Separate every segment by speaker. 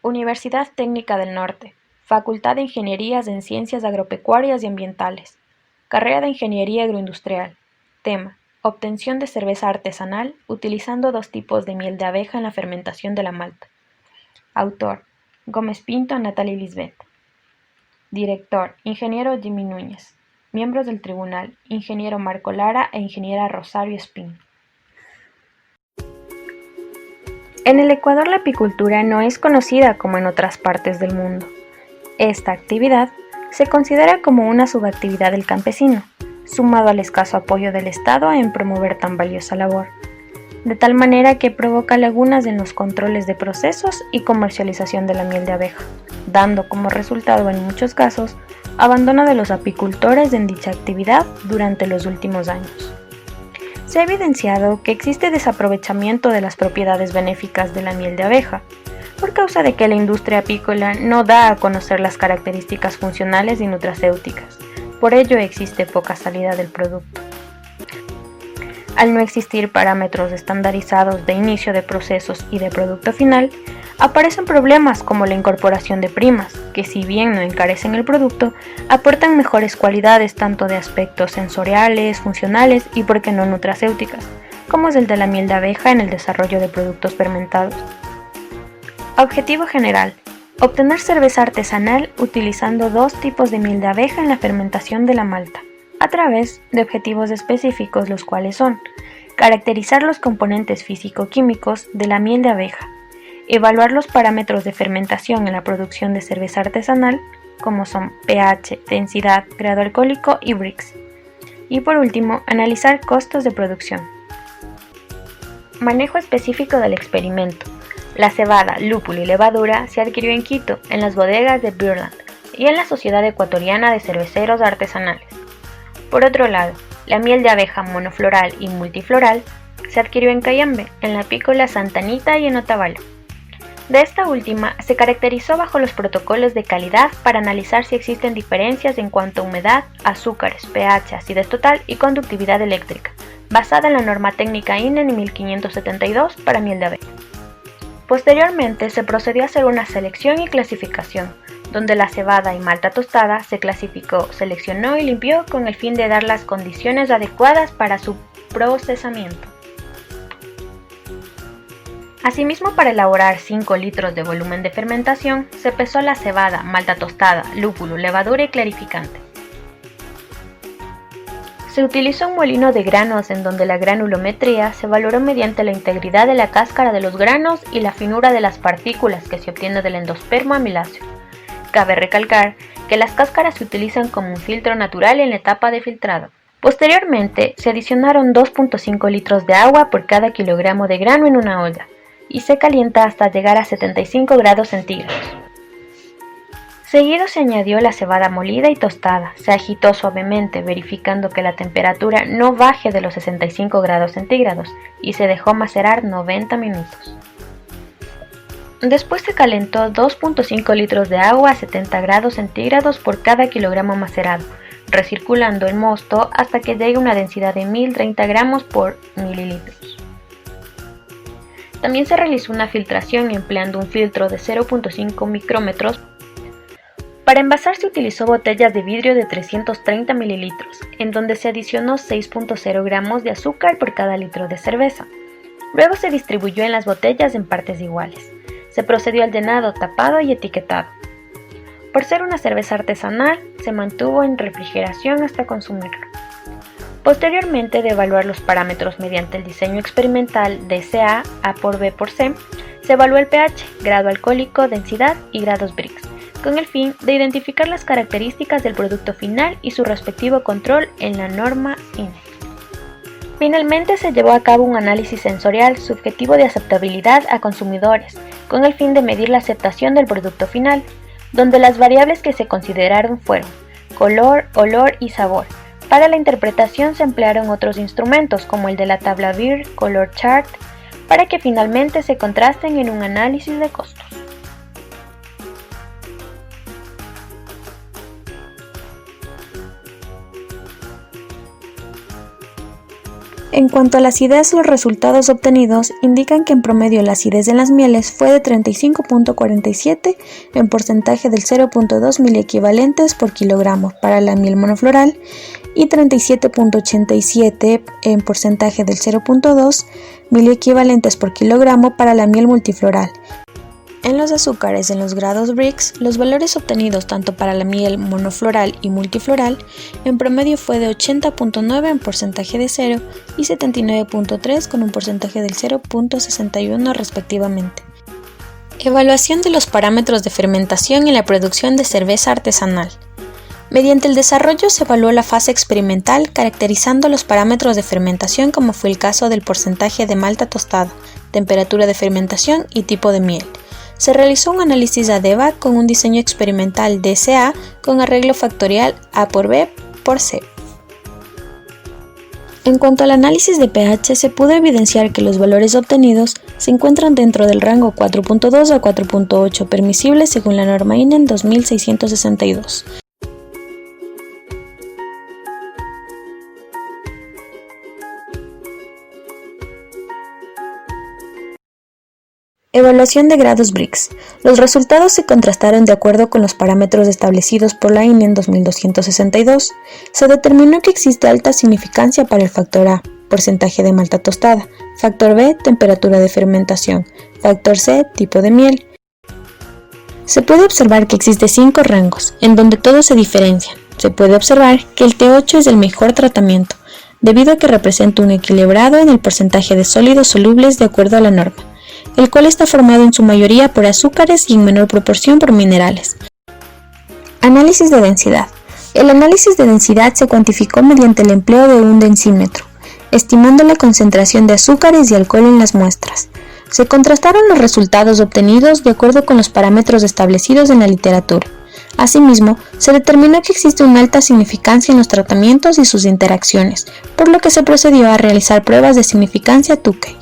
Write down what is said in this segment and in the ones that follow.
Speaker 1: Universidad Técnica del Norte, Facultad de Ingenierías en Ciencias Agropecuarias y Ambientales, Carrera de Ingeniería Agroindustrial. Tema: obtención de cerveza artesanal utilizando dos tipos de miel de abeja en la fermentación de la malta. Autor: Gómez Pinto, Natalie Lisbeth. Director: Ingeniero Jimmy Núñez. Miembros del Tribunal: Ingeniero Marco Lara e Ingeniera Rosario Espín. En el Ecuador la apicultura no es conocida como en otras partes del mundo. Esta actividad se considera como una subactividad del campesino, sumado al escaso apoyo del Estado en promover tan valiosa labor, de tal manera que provoca lagunas en los controles de procesos y comercialización de la miel de abeja, dando como resultado en muchos casos abandono de los apicultores en dicha actividad durante los últimos años. Se ha evidenciado que existe desaprovechamiento de las propiedades benéficas de la miel de abeja, por causa de que la industria apícola no da a conocer las características funcionales y nutracéuticas. Por ello existe poca salida del producto. Al no existir parámetros estandarizados de inicio de procesos y de producto final, aparecen problemas como la incorporación de primas, que si bien no encarecen el producto, aportan mejores cualidades tanto de aspectos sensoriales, funcionales y por qué no nutracéuticas, como es el de la miel de abeja en el desarrollo de productos fermentados. Objetivo general: obtener cerveza artesanal utilizando dos tipos de miel de abeja en la fermentación de la malta, a través de objetivos específicos, los cuales son: caracterizar los componentes físico-químicos de la miel de abeja, evaluar los parámetros de fermentación en la producción de cerveza artesanal, como son pH, densidad, grado alcohólico y Brix. Y por último, analizar costos de producción. Manejo específico del experimento. La cebada, lúpulo y levadura se adquirió en Quito, en las bodegas de Beerland y en la Sociedad Ecuatoriana de Cerveceros Artesanales. Por otro lado, la miel de abeja monofloral y multifloral se adquirió en Cayambe, en la apícola Santa Anita y en Otavalo. De esta última se caracterizó bajo los protocolos de calidad para analizar si existen diferencias en cuanto a humedad, azúcares, pH, acidez total y conductividad eléctrica, basada en la norma técnica INE 1572 para miel de abeja. Posteriormente se procedió a hacer una selección y clasificación, donde la cebada y malta tostada se clasificó, seleccionó y limpió con el fin de dar las condiciones adecuadas para su procesamiento. Asimismo, para elaborar 5 litros de volumen de fermentación, se pesó la cebada, malta tostada, lúpulo, levadura y clarificante. Se utilizó un molino de granos en donde la granulometría se valoró mediante la integridad de la cáscara de los granos y la finura de las partículas que se obtiene del endospermo amiláceo. Cabe recalcar que las cáscaras se utilizan como un filtro natural en la etapa de filtrado. Posteriormente, se adicionaron 2.5 litros de agua por cada kilogramo de grano en una olla, y se calienta hasta llegar a 75 grados centígrados. Seguido se añadió la cebada molida y tostada, se agitó suavemente verificando que la temperatura no baje de los 65 grados centígrados y se dejó macerar 90 minutos. Después se calentó 2.5 litros de agua a 70 grados centígrados por cada kilogramo macerado, recirculando el mosto hasta que llegue a una densidad de 1030 gramos por mililitros. También se realizó una filtración empleando un filtro de 0.5 micrómetros. Para envasar se utilizó botellas de vidrio de 330 mililitros, en donde se adicionó 6.0 gramos de azúcar por cada litro de cerveza. Luego se distribuyó en las botellas en partes iguales. Se procedió al llenado, tapado y etiquetado. Por ser una cerveza artesanal, se mantuvo en refrigeración hasta consumirlo. Posteriormente de evaluar los parámetros mediante el diseño experimental de CA A por B por C, se evaluó el pH, grado alcohólico, densidad y grados Brix, con el fin de identificar las características del producto final y su respectivo control en la norma INE. Finalmente se llevó a cabo un análisis sensorial subjetivo de aceptabilidad a consumidores, con el fin de medir la aceptación del producto final, donde las variables que se consideraron fueron color, olor y sabor. Para la interpretación se emplearon otros instrumentos como el de la tabla BIR, Color Chart, para que finalmente se contrasten en un análisis de costos. En cuanto a la acidez, los resultados obtenidos indican que en promedio la acidez en las mieles fue de 35.47 en porcentaje del 0.2 miliequivalentes por kilogramo para la miel monofloral y 37.87 en porcentaje del 0.2 miliequivalentes por kilogramo para la miel multifloral. En los azúcares en los grados Brix, los valores obtenidos tanto para la miel monofloral y multifloral en promedio fue de 80.9 en porcentaje de 0 y 79.3 con un porcentaje del 0.61 respectivamente. Evaluación de los parámetros de fermentación en la producción de cerveza artesanal. Mediante el desarrollo se evaluó la fase experimental caracterizando los parámetros de fermentación como fue el caso del porcentaje de malta tostada, temperatura de fermentación y tipo de miel. Se realizó un análisis ADEVA con un diseño experimental DCA con arreglo factorial A por B por C. En cuanto al análisis de pH, se pudo evidenciar que los valores obtenidos se encuentran dentro del rango 4.2 a 4.8 permisible según la norma INEN 2662. Evaluación de grados Brix. Los resultados se contrastaron de acuerdo con los parámetros establecidos por la INEN 2262. Se determinó que existe alta significancia para el factor A, porcentaje de malta tostada, factor B, temperatura de fermentación, factor C, tipo de miel. Se puede observar que existe 5 rangos, en donde todos se diferencian. Se puede observar que el T8 es el mejor tratamiento, debido a que representa un equilibrado en el porcentaje de sólidos solubles de acuerdo a la norma, el cual está formado en su mayoría por azúcares y en menor proporción por minerales. Análisis de densidad. El análisis de densidad se cuantificó mediante el empleo de un densímetro, estimando la concentración de azúcares y alcohol en las muestras. Se contrastaron los resultados obtenidos de acuerdo con los parámetros establecidos en la literatura. Asimismo, se determinó que existe una alta significancia en los tratamientos y sus interacciones, por lo que se procedió a realizar pruebas de significancia Tukey.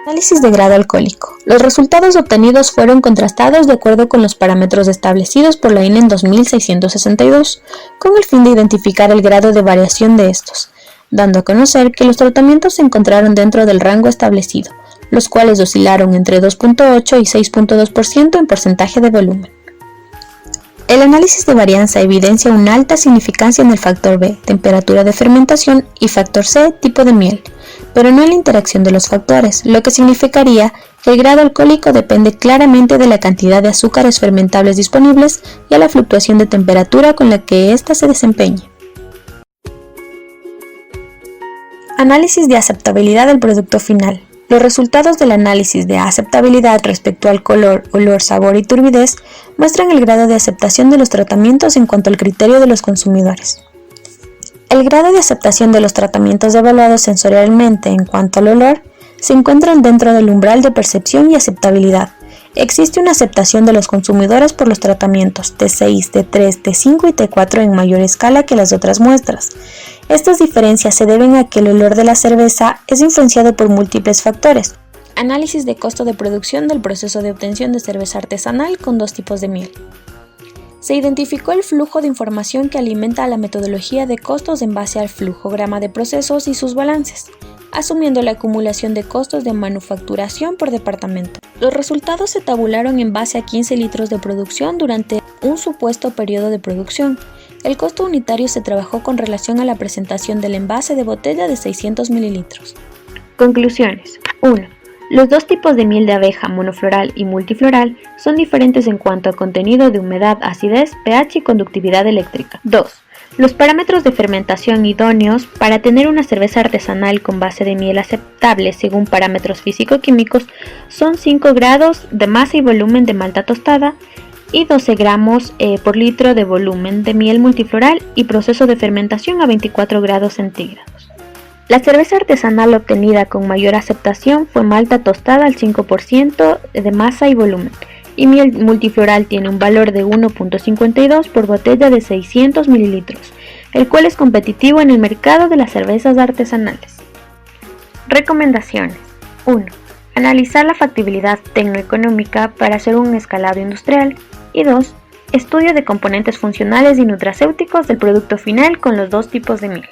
Speaker 1: Análisis de grado alcohólico. Los resultados obtenidos fueron contrastados de acuerdo con los parámetros establecidos por la INEN 2662, con el fin de identificar el grado de variación de estos, dando a conocer que los tratamientos se encontraron dentro del rango establecido, los cuales oscilaron entre 2.8 y 6.2% en porcentaje de volumen. El análisis de varianza evidencia una alta significancia en el factor B, temperatura de fermentación, y factor C, tipo de miel, pero no en la interacción de los factores, lo que significaría que el grado alcohólico depende claramente de la cantidad de azúcares fermentables disponibles y a la fluctuación de temperatura con la que ésta se desempeñe. Análisis de aceptabilidad del producto final. Los resultados del análisis de aceptabilidad respecto al color, olor, sabor y turbidez muestran el grado de aceptación de los tratamientos en cuanto al criterio de los consumidores. El grado de aceptación de los tratamientos evaluados sensorialmente en cuanto al olor se encuentran dentro del umbral de percepción y aceptabilidad. Existe una aceptación de los consumidores por los tratamientos T6, T3, T5 y T4 en mayor escala que las otras muestras. Estas diferencias se deben a que el olor de la cerveza es influenciado por múltiples factores. Análisis de costo de producción del proceso de obtención de cerveza artesanal con 2 tipos de miel. Se identificó el flujo de información que alimenta a la metodología de costos en base al flujograma de procesos y sus balances, asumiendo la acumulación de costos de manufacturación por departamento. Los resultados se tabularon en base a 15 litros de producción durante un supuesto periodo de producción. El costo unitario se trabajó con relación a la presentación del envase de botella de 600 mililitros. Conclusiones. 1. Los 2 tipos de miel de abeja, monofloral y multifloral, son diferentes en cuanto a contenido de humedad, acidez, pH y conductividad eléctrica. 2. Los parámetros de fermentación idóneos para tener una cerveza artesanal con base de miel aceptable según parámetros físico-químicos son 5 grados de masa y volumen de malta tostada y 12 gramos por litro de volumen de miel multifloral y proceso de fermentación a 24 grados centígrados. La cerveza artesanal obtenida con mayor aceptación fue malta tostada al 5% de masa y volumen, y miel multifloral tiene un valor de 1.52 por botella de 600 mililitros, el cual es competitivo en el mercado de las cervezas artesanales. Recomendaciones. 1. Analizar la factibilidad tecnoeconómica para hacer un escalado industrial. Y 2. Estudio de componentes funcionales y nutracéuticos del producto final con los 2 tipos de miel.